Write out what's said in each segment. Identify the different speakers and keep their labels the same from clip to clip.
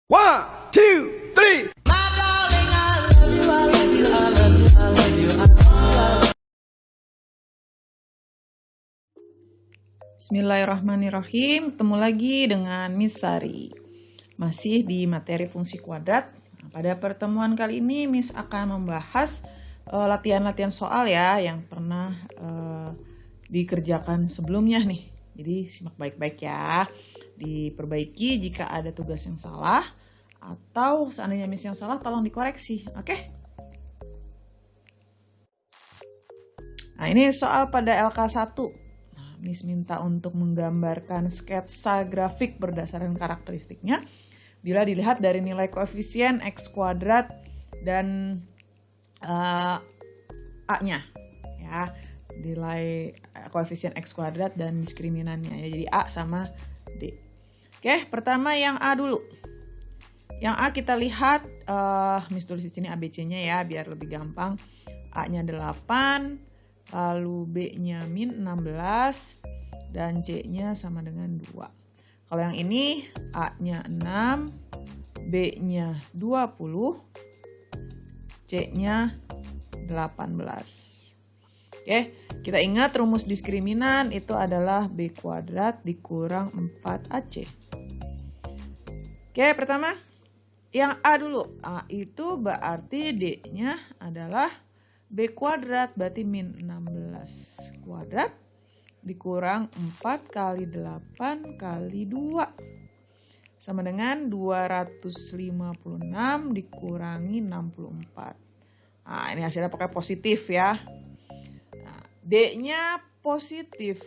Speaker 1: One, two, three.
Speaker 2: Bismillahirrahmanirrahim. Ketemu lagi dengan Miss Sari. Masih di materi fungsi kuadrat. Nah, pada pertemuan kali ini Miss akan membahas latihan-latihan soal ya yang pernah dikerjakan sebelumnya nih. Jadi simak baik-baik ya. Diperbaiki jika ada tugas yang salah atau seandainya Miss yang salah tolong dikoreksi. Oke? Nah, ini soal pada LK1. Miss minta untuk menggambarkan sketsa grafik berdasarkan karakteristiknya bila dilihat dari nilai koefisien X kuadrat dan A-nya ya, nilai koefisien X kuadrat dan diskriminannya ya, jadi A sama D. Oke, pertama yang A dulu. Yang A kita lihat, Miss tulis di sini ABC-nya ya biar lebih gampang. A-nya 8, lalu B-nya min 16, dan C-nya sama dengan 2. Kalau yang ini A-nya 6, B-nya 20, C-nya 18. Oke, kita ingat rumus diskriminan itu adalah B kuadrat dikurang 4AC. Oke, pertama yang A dulu. A itu berarti D-nya adalah B kuadrat, berarti min 16 kuadrat dikurang 4 kali 8 kali 2. Sama dengan 256 dikurangi 64. Nah, ini hasilnya pakai positif ya. Nah, D-nya positif.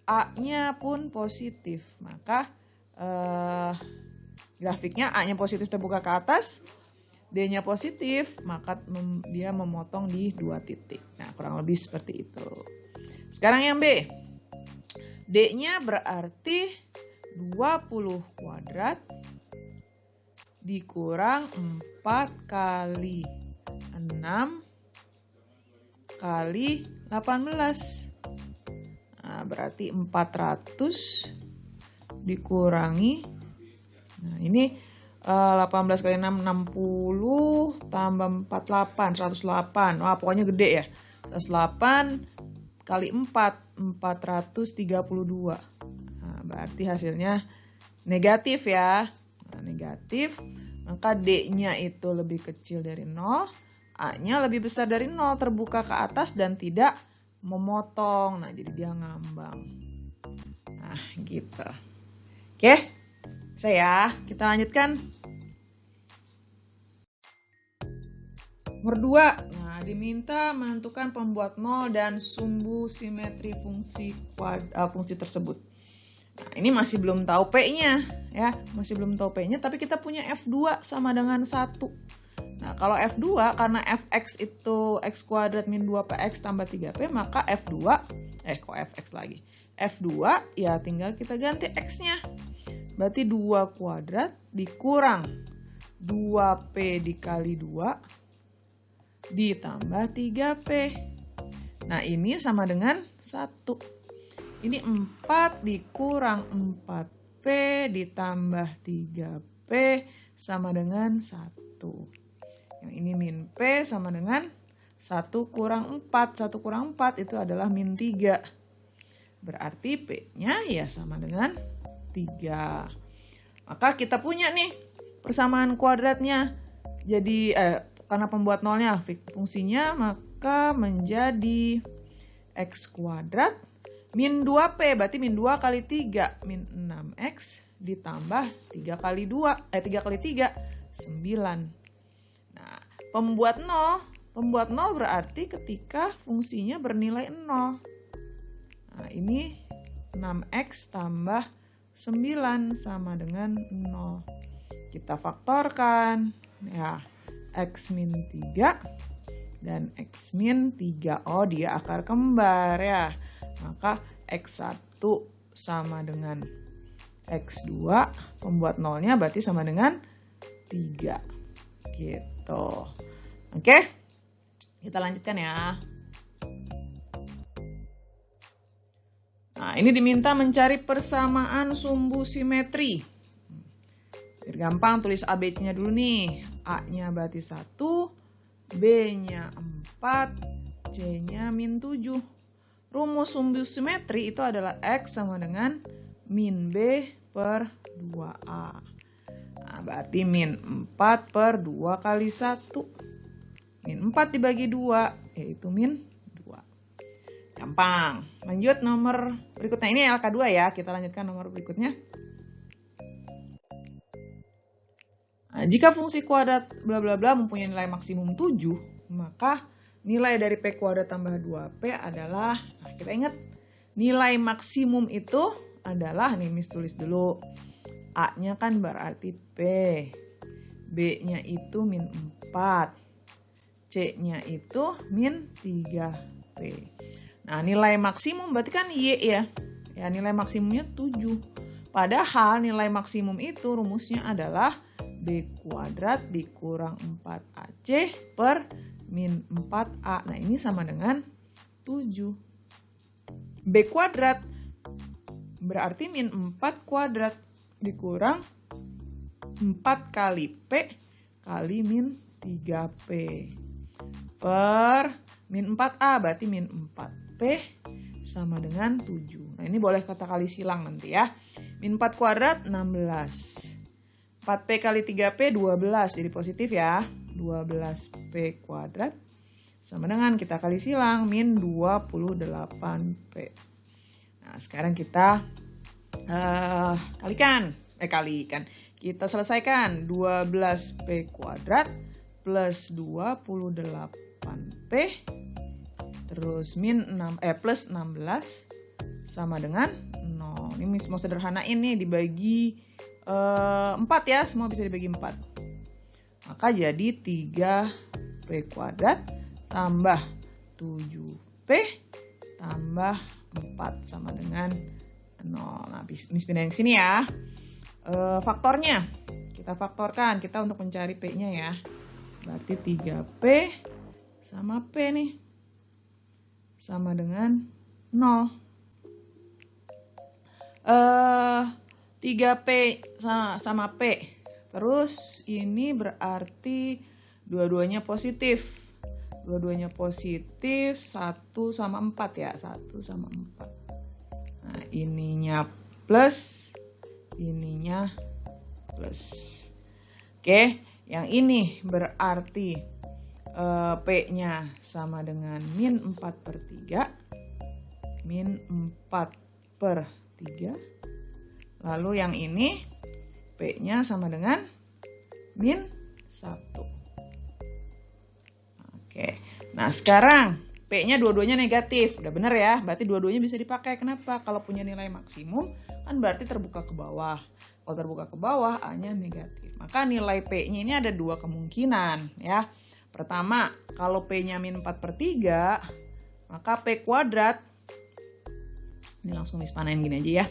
Speaker 2: A-nya pun positif. Maka grafiknya A-nya positif terbuka ke atas. D-nya positif, maka dia memotong di 2 titik. Nah, kurang lebih seperti itu. Sekarang yang B. D-nya berarti 20 kuadrat dikurang 4 kali 6 kali 18. Nah, berarti 400 dikurangi. Nah, ini 18 kali 6, 60, tambah 48, 108. Wah, pokoknya gede ya. 108 kali 4, 432. Nah, berarti hasilnya negatif ya. Nah, negatif, maka D-nya itu lebih kecil dari 0, A-nya lebih besar dari 0, terbuka ke atas dan tidak memotong. Nah, jadi dia ngambang. Nah, gitu. Oke. Saya, kita lanjutkan. Nomor 2. Nah, diminta menentukan pembuat nol dan sumbu simetri fungsi tersebut. Nah, ini masih belum tahu P-nya ya, masih belum tahu P-nya, tapi kita punya F2 sama dengan 1. Nah, kalau F2 karena Fx itu X kuadrat min 2Px tambah 3P, maka F2 kok Fx lagi. F2 ya tinggal kita ganti X-nya. Berarti 2 kuadrat dikurang 2P dikali 2 ditambah 3P. Nah, ini sama dengan 1. Ini 4 dikurang 4P ditambah 3P sama dengan 1. Yang ini min P sama dengan 1 kurang 4. 1 kurang 4 itu adalah min 3. Berarti P-nya ya sama dengan 3. Maka kita punya nih persamaan kuadratnya. Jadi karena pembuat nolnya fungsinya, maka menjadi X kuadrat min 2P, berarti min 2 kali 3, min 6X ditambah 3 kali 2, 3 kali 3, 9. Nah, pembuat nol berarti ketika fungsinya bernilai 0. Nah, ini 6X tambah 9 sama dengan 0. Kita faktorkan ya, X min 3 dan X min 3. Oh, dia akar kembar ya. Maka X1 sama dengan X2, pembuat nolnya berarti sama dengan 3. Gitu. Oke, kita lanjutkan ya. Nah, ini diminta mencari persamaan sumbu simetri. Biar gampang tulis A, B, C-nya dulu nih. A-nya berarti 1, B-nya 4, C-nya min 7. Rumus sumbu simetri itu adalah X sama dengan min B per 2A. Nah, berarti min 4 per 2 kali 1. Min 4 dibagi 2, yaitu min 2. Gampang. Lanjut nomor berikutnya. Ini LK2 ya. Kita lanjutkan nomor berikutnya. Nah, jika fungsi kuadrat bla bla bla mempunyai nilai maksimum 7, maka nilai dari P kuadrat tambah 2P adalah, nah kita ingat, nilai maksimum itu adalah, nih Miss tulis dulu, A-nya kan berarti P, B-nya itu min 4, C-nya itu min 3P. Nah, nilai maksimum berarti kan Y ya. Ya, nilai maksimumnya 7. Padahal nilai maksimum itu rumusnya adalah B kuadrat dikurang 4AC per min 4A. Nah, ini sama dengan 7. B kuadrat berarti min 4 kuadrat dikurang 4 kali P kali min 3P per min 4A berarti min 4P sama dengan 7. Nah, ini boleh kata kali silang nanti ya. Min 4 kuadrat 16. 4P kali 3P 12, jadi positif ya. 12P kuadrat sama dengan kita kali silang min 28P. Nah, sekarang kita kalikan. Kita selesaikan 12P kuadrat plus 28P terus plus 16 sama dengan 0. Ini mau sederhanain nih, dibagi 4 ya, semua bisa dibagi 4. Maka jadi 3P kuadrat tambah 7P tambah 4 sama dengan 0. Nah, Miss pindahin ke sini ya. Faktornya, kita faktorkan, kita untuk mencari P-nya ya. Berarti 3P sama P nih. Sama dengan 0. 3P sama P. Terus ini berarti dua-duanya positif. Dua-duanya positif, 1 sama 4 ya. 1 sama 4. Nah, ininya plus, ininya plus. Oke, yang ini berarti P-nya sama dengan min 4 per 3. Min 4 per 3. Lalu yang ini P-nya sama dengan min 1. Oke, nah sekarang P-nya dua-duanya negatif. Udah bener ya, berarti dua-duanya bisa dipakai. Kenapa? Kalau punya nilai maksimum kan berarti terbuka ke bawah. Kalau terbuka ke bawah A-nya negatif. Maka nilai P-nya ini ada dua kemungkinan ya. Pertama, kalau P-nya min 4 per 3, maka P kuadrat, ini langsung dispanain gini aja ya.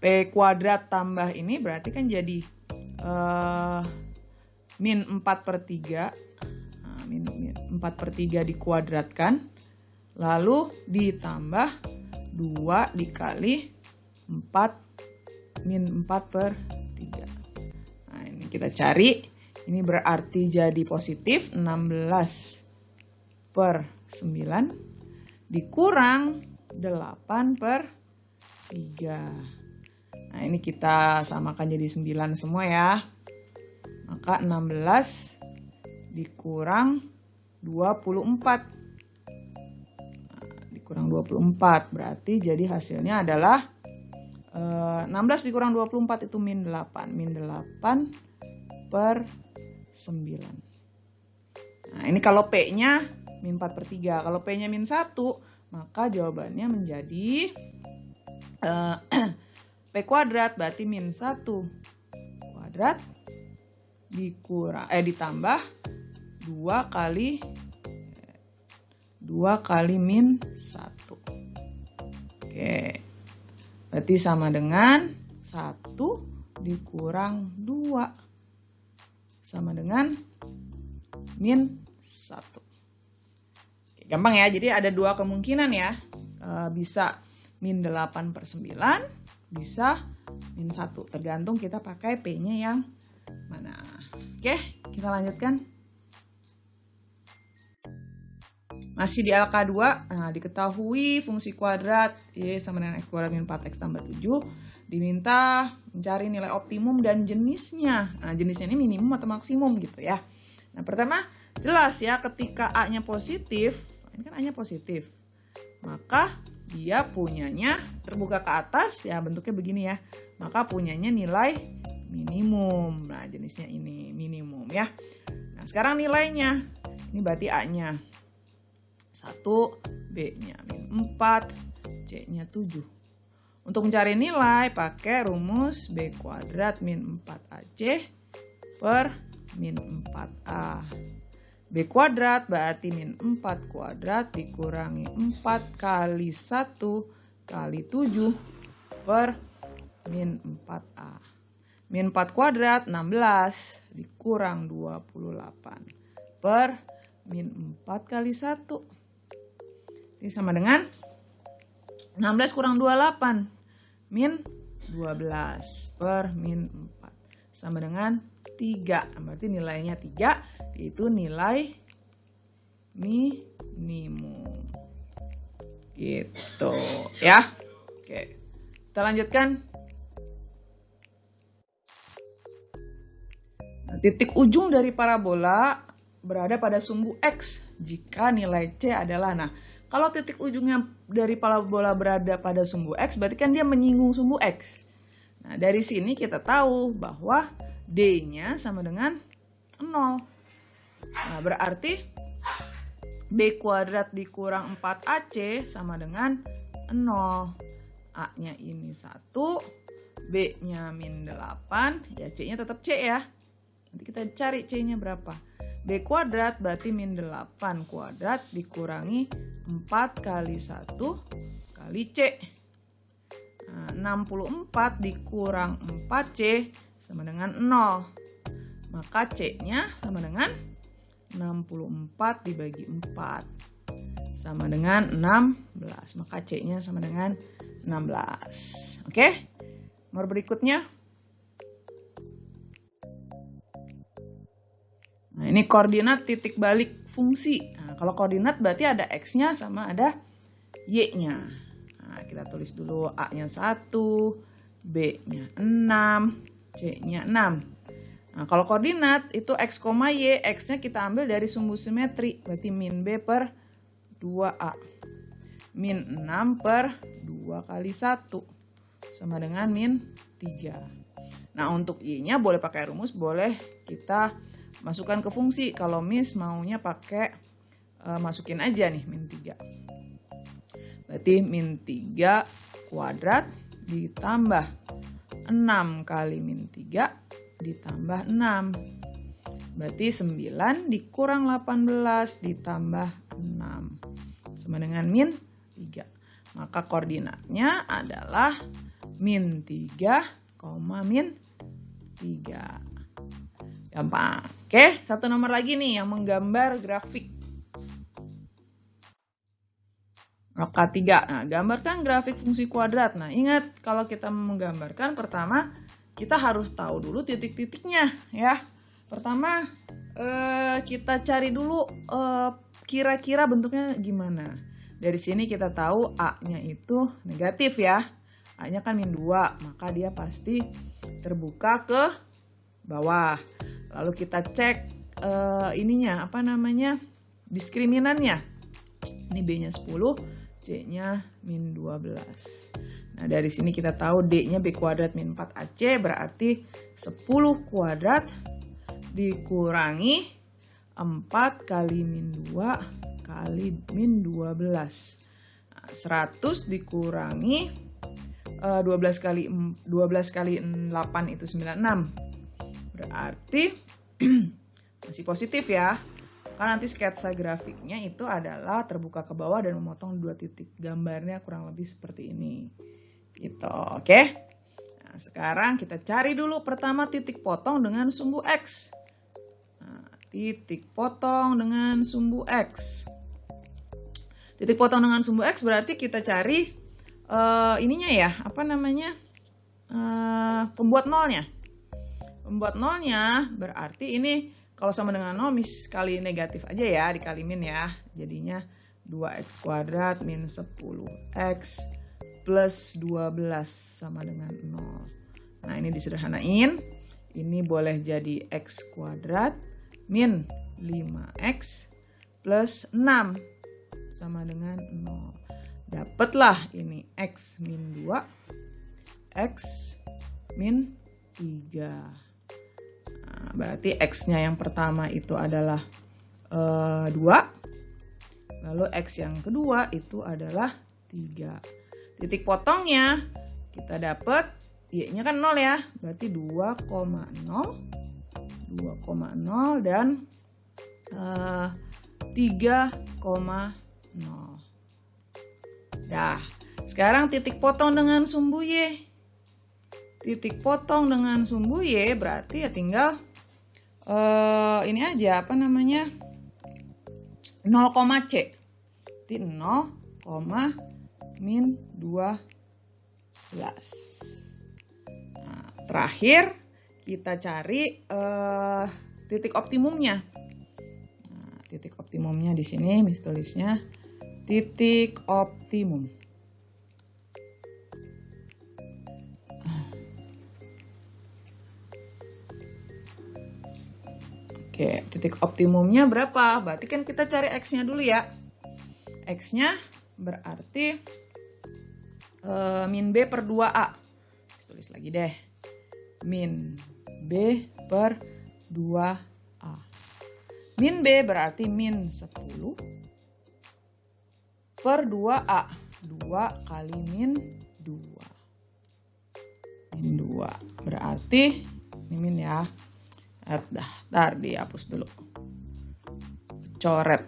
Speaker 2: P kuadrat tambah ini berarti kan jadi min 4 per 3. Nah, min 4 per 3 dikuadratkan, lalu ditambah 2 dikali 4, min 4 per 3. Nah, ini kita cari. Ini berarti jadi positif 16 per 9 dikurang 8 per 3. Nah, ini kita samakan jadi 9 semua ya. Maka 16 dikurang 24. Nah, dikurang 24 berarti jadi hasilnya adalah 16 dikurang 24 itu min 8. Min 8 per 9. Nah, ini kalau P-nya min 4 per 3. Kalau P-nya min 1, maka jawabannya menjadi P kuadrat berarti min 1 kuadrat ditambah 2 kali min 1. Oke. Berarti sama dengan 1 dikurang 2 sama dengan min 1. Oke, gampang ya, jadi ada dua kemungkinan ya. Bisa min 8 per 9, bisa min 1. Tergantung kita pakai P-nya yang mana. Oke, kita lanjutkan. Masih di angka 2, nah, diketahui fungsi kuadrat Y sama dengan X kuadrat min 4X tambah 7. Diminta mencari nilai optimum dan jenisnya. Nah, jenisnya ini minimum atau maksimum gitu ya. Nah, pertama jelas ya, ketika A-nya positif, ini kan A-nya positif, maka dia punyanya terbuka ke atas ya, bentuknya begini ya. Maka punyanya nilai minimum. Nah, jenisnya ini minimum ya. Nah, sekarang nilainya. Ini berarti A-nya 1, B-nya min 4, C-nya 7. Untuk mencari nilai pakai rumus B kuadrat min 4AC per min 4A. B kuadrat berarti min 4 kuadrat dikurangi 4 kali 1 kali 7 per min 4A. Min 4 kuadrat 16 dikurang 28 per min 4 kali 1. Ini sama dengan 16 kurang 28 min 12 per min 4 sama dengan 3. Berarti nilainya 3, yaitu nilai minimum. Gitu ya. Oke. Kita lanjutkan. Nah, titik ujung dari parabola berada pada sumbu X jika nilai C adalah, nah, kalau titik ujungnya dari parabola berada pada sumbu X, berarti kan dia menyinggung sumbu X. Nah, dari sini kita tahu bahwa D-nya sama dengan 0. Nah, berarti B kuadrat dikurang 4AC sama dengan 0. A-nya ini 1, B-nya min 8, ya C-nya tetap C ya. Nanti kita cari C-nya berapa. B kuadrat berarti min 8 kuadrat dikurangi 4 kali 1 kali C. Nah, 64 dikurang 4C sama dengan 0. Maka C-nya sama dengan 64 dibagi 4. Sama dengan 16. Maka C-nya sama dengan 16. Oke? Nomor berikutnya. Nah, ini koordinat titik balik fungsi. Nah, kalau koordinat berarti ada X-nya sama ada Y-nya. Nah, kita tulis dulu A-nya 1, B-nya 6, C-nya 6. Nah, kalau koordinat itu X, Y, X-nya kita ambil dari sumbu simetri. Berarti min B per 2A. Min 6 per 2 kali 1. Sama dengan min 3. Nah, untuk Y-nya boleh pakai rumus, boleh kita masukkan ke fungsi. Kalau Miss maunya pakai masukin aja nih min 3. Berarti min 3 kuadrat ditambah 6 kali min 3 ditambah 6. Berarti 9 dikurang 18 ditambah 6. Sama dengan min 3. Maka koordinatnya adalah min 3, min 3. Gampang. Oke, satu nomor lagi nih yang menggambar grafik. Angka 3. Nah, gambarkan grafik fungsi kuadrat. Nah, ingat kalau kita menggambarkan, pertama kita harus tahu dulu titik-titiknya ya. Pertama kita cari dulu kira-kira bentuknya gimana. Dari sini kita tahu A-nya itu negatif ya. A-nya kan min 2, maka dia pasti terbuka ke bawah. Lalu kita cek ininya, diskriminannya. Ini B-nya 10, C-nya min 12. Nah, dari sini kita tahu D-nya B kuadrat min 4AC berarti 10 kuadrat dikurangi 4 kali min 2 kali min 12. Nah, 100 dikurangi 12 kali 8 itu 96. Berarti masih positif ya. Karena nanti sketsa grafiknya itu adalah terbuka ke bawah dan memotong 2 titik. Gambarnya kurang lebih seperti ini. Gitu, oke? Nah, sekarang kita cari dulu pertama titik potong dengan sumbu X. Nah, titik potong dengan sumbu X. Titik potong dengan sumbu X berarti kita cari ininya ya, pembuat nolnya. membuat nolnya, berarti ini kalau sama dengan 0 kali negatif aja ya, dikali min ya. Jadinya 2x kuadrat min 10x plus 12 sama dengan 0. Nah, ini disederhanain. Ini boleh jadi x kuadrat min 5x plus 6 sama dengan 0. Dapatlah ini x min 2, x min 3. Nah, berarti x-nya yang pertama itu adalah 2. Lalu x yang kedua itu adalah 3. Titik potongnya kita dapat y-nya kan 0 ya. Berarti 2,0 dan 3,0. Dah, sekarang titik potong dengan sumbu y. Titik potong dengan sumbu y berarti ya tinggal ini aja, apa namanya, 0,c. Jadi 0, min 12. Nah, terakhir kita cari titik optimumnya. Nah, titik optimumnya di sini, mis tulisnya titik optimum. Oke, titik optimumnya berapa? Berarti kan kita cari x-nya dulu ya. X-nya berarti min b per 2a. Tulis lagi deh. Min b per 2a. Min b berarti min 10 per 2a. 2 kali min 2. Min 2. Berarti ini min ya. Ntar dihapus dulu. Coret.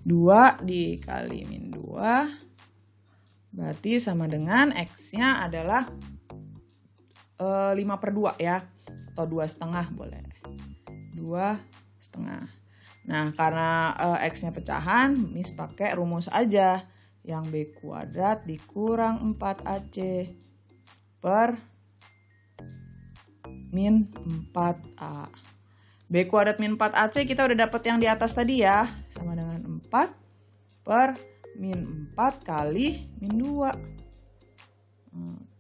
Speaker 2: 2 dikali min 2. Berarti sama dengan X-nya adalah 5 per 2 ya. Atau 2,5 boleh. 2,5. Nah, karena X-nya pecahan, Miss pakai rumus aja. Yang B kuadrat dikurang 4AC per min 4A. B kuadrat min 4AC kita udah dapat yang di atas tadi ya. Sama dengan 4 per min 4 kali min 2.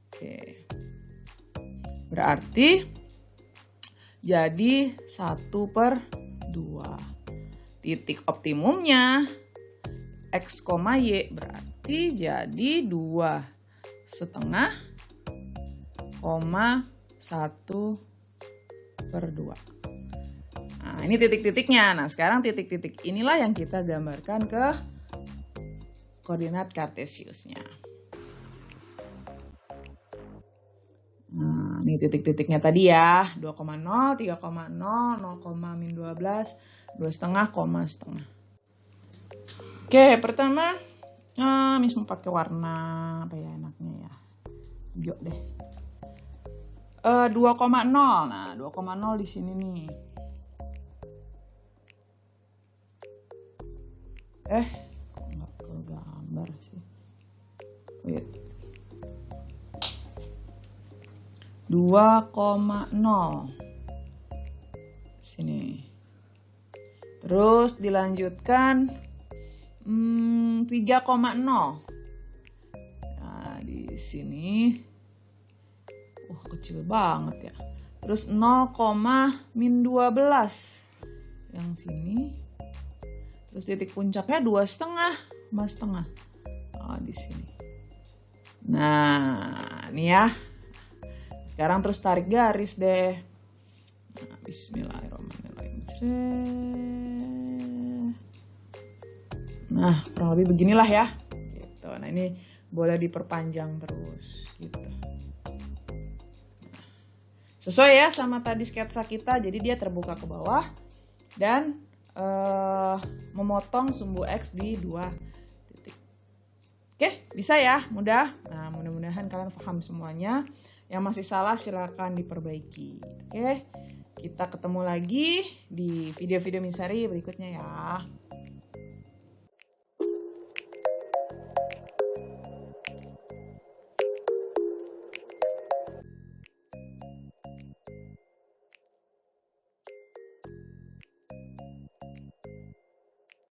Speaker 2: Oke. Berarti jadi 1 per 2. Titik optimumnya X, Y berarti jadi 2,5, 1 per 2. Nah, ini titik-titiknya. Nah, sekarang titik-titik inilah yang kita gambarkan ke koordinat kartesiusnya. Nah, ini titik-titiknya tadi ya. 2,0, 3,0, 0, min 12, 2,5, setengah. Oke, pertama Miss mau pakai warna apa ya enaknya ya? Hijau deh. 2,0. Nah, 2,0 di sini nih. Kok nggak kegambar sih? Wait. 2,0. Sini. Terus dilanjutkan 3,0. Nah, di sini kecil banget ya. Terus 0, min 12 yang sini. Terus titik puncaknya 2,5, di sini. Nah, ini ya. Sekarang terus tarik garis deh. Nah, bismillahirrahmanirrahim. Nah, kurang lebih beginilah ya. Gitu. Nah, ini boleh diperpanjang terus gitu. Sesuai ya sama tadi sketsa kita, jadi dia terbuka ke bawah dan memotong sumbu X di 2 titik. Oke, bisa ya, mudah. Nah, mudah-mudahan kalian paham semuanya. Yang masih salah silakan diperbaiki. Oke, kita ketemu lagi di video-video Misari berikutnya ya.